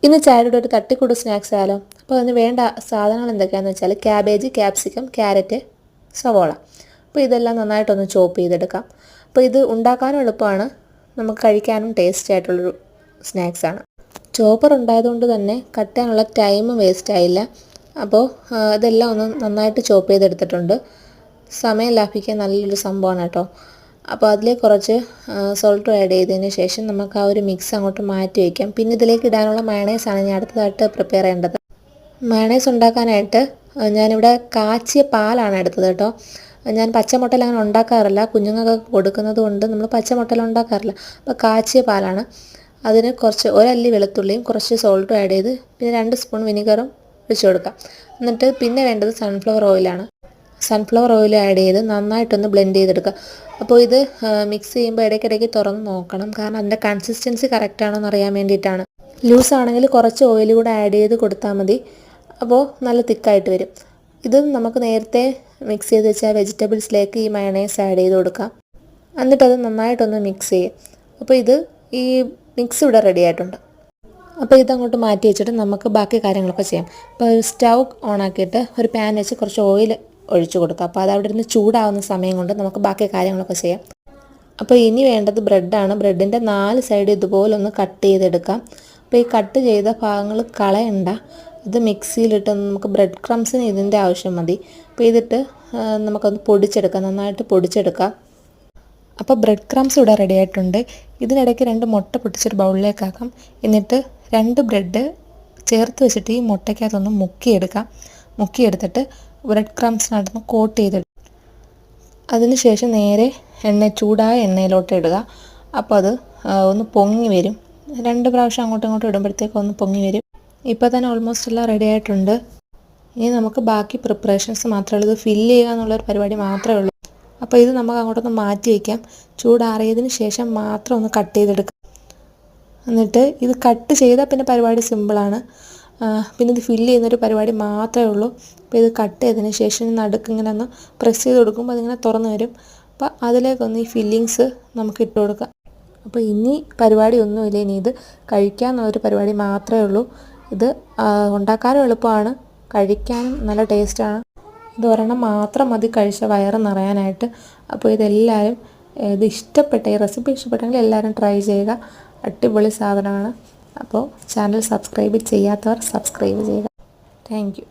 ഇന്ന് ചായയുടെ ഒരു തട്ടിക്കൂട് സ്നാക്സ് ആയാലോ. അപ്പോൾ അതിന് വേണ്ട സാധനങ്ങൾ എന്തൊക്കെയാണെന്ന് വെച്ചാൽ ക്യാബേജ്, ക്യാപ്സിക്കം, ക്യാരറ്റ്, സവോള. അപ്പോൾ ഇതെല്ലാം നന്നായിട്ടൊന്ന് ചോപ്പ് ചെയ്തെടുക്കാം. അപ്പോൾ ഇത് ഉണ്ടാക്കാനും എളുപ്പമാണ്, നമുക്ക് കഴിക്കാനും ടേസ്റ്റി ആയിട്ടുള്ളൊരു സ്നാക്സാണ്. ചോപ്പർ ഉണ്ടായതുകൊണ്ട് തന്നെ കട്ട് ചെയ്യാനുള്ള ടൈം വേസ്റ്റ് ആയില്ല. അപ്പോൾ ഇതെല്ലാം ഒന്ന് നന്നായിട്ട് ചോപ്പ് ചെയ്തെടുത്തിട്ടുണ്ട്. സമയം ലാഭിക്കാൻ നല്ലൊരു സംഭവമാണ് കേട്ടോ. അപ്പോൾ അതിലേക്ക് കുറച്ച് സോൾട്ട് ആഡ് ചെയ്തതിന് ശേഷം നമുക്ക് ആ ഒരു മിക്സ് അങ്ങോട്ട് മാറ്റി വയ്ക്കാം. പിന്നെ ഇതിലേക്ക് ഇടാനുള്ള മയണൈസാണ് ഞാൻ അടുത്തതായിട്ട് പ്രിപ്പയർ ചെയ്യേണ്ടത്. മയണൈസ് ഉണ്ടാക്കാനായിട്ട് ഞാനിവിടെ കാച്ചിയ പാലാണ് എടുത്തത് കേട്ടോ. ഞാൻ പച്ചമുട്ടയിൽ അങ്ങനെ ഉണ്ടാക്കാറില്ല, കുഞ്ഞുങ്ങൾക്കൊക്കെ കൊടുക്കുന്നത് കൊണ്ട് നമ്മൾ പച്ചമുട്ടയിൽ ഉണ്ടാക്കാറില്ല. അപ്പോൾ കാച്ചിയ പാലാണ്. അതിന് കുറച്ച് ഒരല്ലി വെളുത്തുള്ളിയും കുറച്ച് സോൾട്ടും ആഡ് ചെയ്ത് പിന്നെ 2 സ്പൂൺ വിനിഗറും ഒഴിച്ച് കൊടുക്കാം. എന്നിട്ട് പിന്നെ വേണ്ടത് സൺഫ്ലവർ ഓയിലാണ്. സൺഫ്ലവർ ഓയിൽ ആഡ് ചെയ്ത് നന്നായിട്ടൊന്ന് ബ്ലെൻഡ് ചെയ്തെടുക്കുക. അപ്പോൾ ഇത് മിക്സ് ചെയ്യുമ്പോൾ ഇടയ്ക്കിടയ്ക്ക് തുറന്ന് നോക്കണം, കാരണം അതിൻ്റെ കൺസിസ്റ്റൻസി കറക്റ്റാണോ എന്ന് അറിയാൻ വേണ്ടിയിട്ടാണ്. ലൂസ് ആണെങ്കിൽ കുറച്ച് ഓയിൽ കൂടെ ആഡ് ചെയ്ത് കൊടുത്താൽ മതി, അപ്പോൾ നല്ല തിക്കായിട്ട് വരും. ഇത് നമുക്ക് നേരത്തെ മിക്സ് ചെയ്ത് വെച്ചാൽ വെജിറ്റബിൾസിലേക്ക് ഈ മയണൈസ് ആഡ് ചെയ്ത് കൊടുക്കാം. എന്നിട്ടത് നന്നായിട്ടൊന്ന് മിക്സ് ചെയ്യും. അപ്പോൾ ഈ മിക്സ് ഇവിടെ റെഡി ആയിട്ടുണ്ട്. അപ്പോൾ ഇതങ്ങോട്ട് മാറ്റി വെച്ചിട്ട് നമുക്ക് ബാക്കി കാര്യങ്ങളൊക്കെ ചെയ്യാം. അപ്പോൾ സ്റ്റൗ ഓണാക്കിയിട്ട് ഒരു പാൻ വെച്ച് കുറച്ച് ഓയിൽ ഒഴിച്ചു കൊടുക്കുക. അപ്പോൾ അത് അവിടെ ഇരുന്ന് ചൂടാവുന്ന സമയം കൊണ്ട് നമുക്ക് ബാക്കി കാര്യങ്ങളൊക്കെ ചെയ്യാം. അപ്പോൾ ഇനി വേണ്ടത് ബ്രെഡാണ്. ബ്രെഡിൻ്റെ 4 സൈഡ് ഇതുപോലെ ഒന്ന് കട്ട് ചെയ്തെടുക്കാം. അപ്പോൾ ഈ കട്ട് ചെയ്ത ഭാഗങ്ങൾ കളയണ്ട, ഇത് മിക്സിയിലിട്ട് നമുക്ക് ബ്രെഡ് ക്രംസിന് ഇതിൻ്റെ ആവശ്യം മതി. അപ്പോൾ ഇതിട്ട് നമുക്കൊന്ന് പൊടിച്ചെടുക്കാം, നന്നായിട്ട് പൊടിച്ചെടുക്കാം. അപ്പോൾ ബ്രെഡ് ക്രംസ് ഇവിടെ റെഡി ആയിട്ടുണ്ട്. ഇതിനിടയ്ക്ക് 2 മുട്ട പൊട്ടിച്ചൊരു ബൗളിലേക്കാക്കാം. എന്നിട്ട് 2 ബ്രെഡ് ചേർത്ത് വെച്ചിട്ട് ഈ മുട്ടയ്ക്കകത്തൊന്ന് മുക്കിയെടുത്തിട്ട് ബ്രെഡ് ക്രംസിനകത്തൊന്ന് കോട്ട് ചെയ്തെടുക്കും. അതിനുശേഷം നേരെ ചൂടായ എണ്ണയിലോട്ട് ഇടുക. അപ്പോൾ അത് ഒന്ന് പൊങ്ങി വരും. 2 പ്രാവശ്യം അങ്ങോട്ടും ഇങ്ങോട്ടും ഇടുമ്പോഴത്തേക്കും ഒന്ന് പൊങ്ങി വരും. ഇപ്പോൾ തന്നെ ഓൾമോസ്റ്റ് എല്ലാം റെഡി ആയിട്ടുണ്ട്. ഇനി നമുക്ക് ബാക്കി പ്രിപ്പറേഷൻസ് മാത്രമേ ഉള്ളൂ. ഇത് ഫില്ല് ചെയ്യുക എന്നുള്ളൊരു പരിപാടി മാത്രമേ ഉള്ളൂ. അപ്പോൾ ഇത് നമുക്ക് അങ്ങോട്ടൊന്ന് മാറ്റി വയ്ക്കാം. ചൂടാറിയതിന് ശേഷം മാത്രം ഒന്ന് കട്ട് ചെയ്തെടുക്കാം. എന്നിട്ട് ഇത് കട്ട് ചെയ്താൽ പിന്നെ പരിപാടി സിമ്പിളാണ്. പിന്നെ ഇത് ഫില്ല് ചെയ്യുന്നൊരു പരിപാടി മാത്രമേ ഉള്ളൂ. അപ്പോൾ ഇത് കട്ട് ചെയ്തതിന് ശേഷം നടുക്ക് ഇങ്ങനെ ഒന്ന് പ്രസ് ചെയ്ത് കൊടുക്കുമ്പോൾ അതിങ്ങനെ തുറന്ന് വരും. അപ്പോൾ അതിലേക്കൊന്ന് ഈ ഫില്ലിങ്സ് നമുക്ക് ഇട്ട് കൊടുക്കാം. അപ്പോൾ ഇനി പരിപാടി ഒന്നുമില്ല, ഇനി ഇത് കഴിക്കാമെന്നൊരു പരിപാടി മാത്രമേ ഉള്ളൂ. ഇത് ഉണ്ടാക്കാനും എളുപ്പമാണ്, കഴിക്കാനും നല്ല ടേസ്റ്റാണ്. ഇത് ഒരെണ്ണം മാത്രം മതി കഴിച്ച വയറ് നിറയാനായിട്ട്. അപ്പോൾ ഇതെല്ലാവരും ഈ റെസിപ്പി ഇഷ്ടപ്പെട്ടെങ്കിൽ എല്ലാവരും ട്രൈ ചെയ്യുക. അടിപൊളി സാധനമാണ്. അപ്പോൾ ചാനൽ സബ്സ്ക്രൈബ് ചെയ്യാത്തവർ സബ്സ്ക്രൈബ് ചെയ്യുക. Thank you.